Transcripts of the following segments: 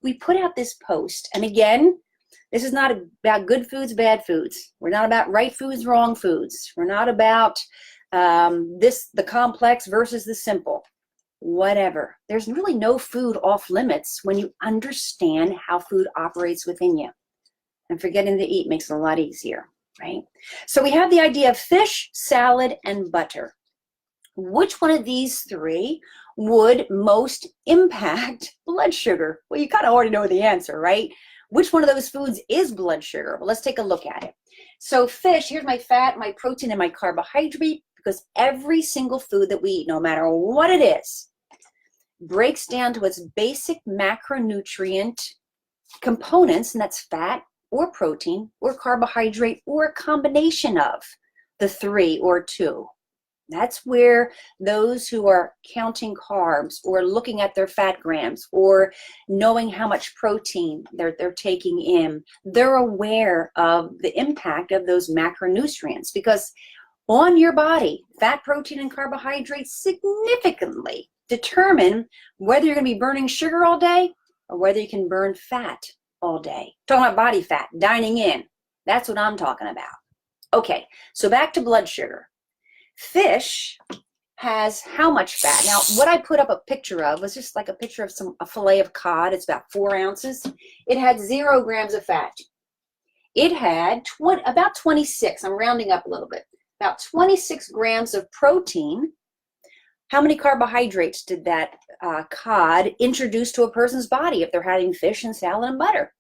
we put out this post, and again, this is not about good foods, bad foods. We're not about right foods, wrong foods. We're not about the complex versus the simple. Whatever. There's really no food off limits when you understand how food operates within you. And forgetting to eat makes it a lot easier, right? So we have the idea of fish, salad, and butter. Which one of these three would most impact blood sugar? Well, you kind of already know the answer, right? Which one of those foods is blood sugar? Well, let's take a look at it. So fish, here's my fat, my protein, and my carbohydrate, because every single food that we eat, no matter what it is, breaks down to its basic macronutrient components, and that's fat or protein or carbohydrate or a combination of the three or two. That's where those who are counting carbs or looking at their fat grams or knowing how much protein they're taking in, they're aware of the impact of those macronutrients, because on your body, fat, protein, and carbohydrates significantly determine whether you're going to be burning sugar all day or whether you can burn fat all day. Talking about body fat, dining in. That's what I'm talking about. Okay, so back to blood sugar. Fish has how much fat? Now, what I put up a picture of was just like a picture of a fillet of cod. It's about 4 ounces. It had 0 grams of fat. It had about 26, I'm rounding up a little bit, about 26 grams of protein. How many carbohydrates did that cod introduce to a person's body if they're having fish and salad and butter?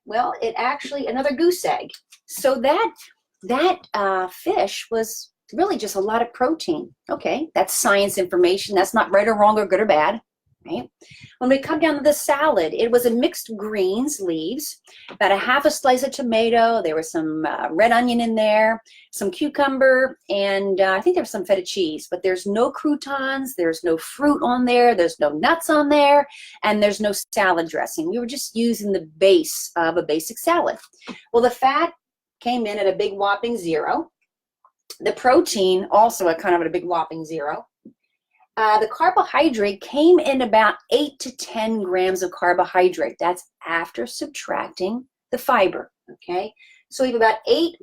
Well, it actually, another goose egg. So that fish was really just a lot of protein. Okay, that's science information. That's not right or wrong or good or bad, right? When we come down to the salad, it was a mixed greens, leaves, about a half a slice of tomato. There was some red onion in there, some cucumber, and I think there was some feta cheese, but there's no croutons, there's no fruit on there, there's no nuts on there, and there's no salad dressing. We were just using the base of a basic salad. Well, the fat came in at a big whopping 0. The protein also at kind of at a big whopping 0. The carbohydrate came in about 8 to 10 grams of carbohydrate. That's after subtracting the fiber, okay? So we have about 8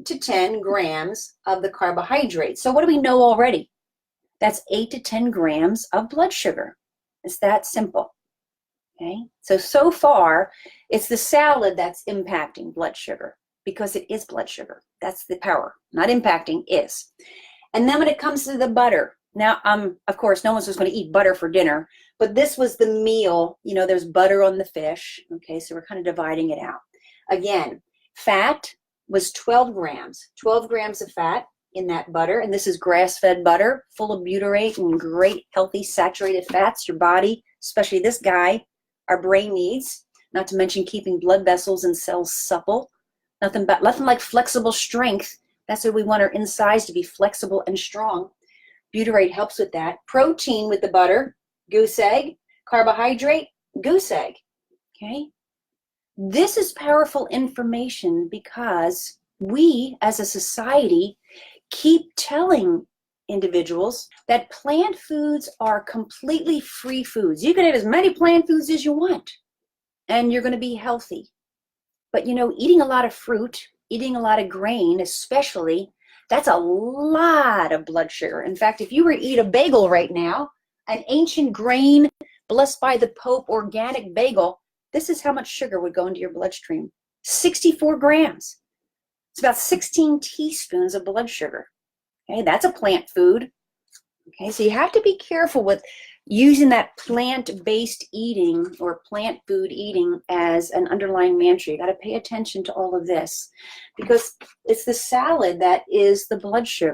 to 10 grams of the carbohydrate. So what do we know already? That's 8 to 10 grams of blood sugar. It's that simple, okay? So far, it's the salad that's impacting blood sugar, because it is blood sugar. That's the power. Not impacting, is. And then when it comes to the butter, now, of course, no one's just going to eat butter for dinner, but this was the meal. You know, there's butter on the fish. Okay, so we're kind of dividing it out. Again, fat was 12 grams. 12 grams of fat in that butter, and this is grass-fed butter, full of butyrate and great, healthy, saturated fats your body, especially this guy, our brain needs, not to mention keeping blood vessels and cells supple. Nothing like flexible strength. That's what we want our insides to be, flexible and strong. Butyrate helps with that. Protein with the butter, goose egg. Carbohydrate, goose egg. Okay? This is powerful information because we as a society keep telling individuals that plant foods are completely free foods. You can have as many plant foods as you want and you're going to be healthy. But you know, eating a lot of fruit, eating a lot of grain especially, that's a lot of blood sugar. In fact, if you were to eat a bagel right now, an ancient grain, blessed by the Pope, organic bagel, this is how much sugar would go into your bloodstream. 64 grams. It's about 16 teaspoons of blood sugar. Okay, that's a plant food. Okay, so you have to be careful with using that plant-based eating or plant food eating as an underlying mantra. You got to pay attention to all of this because it's the salad that is the blood sugar.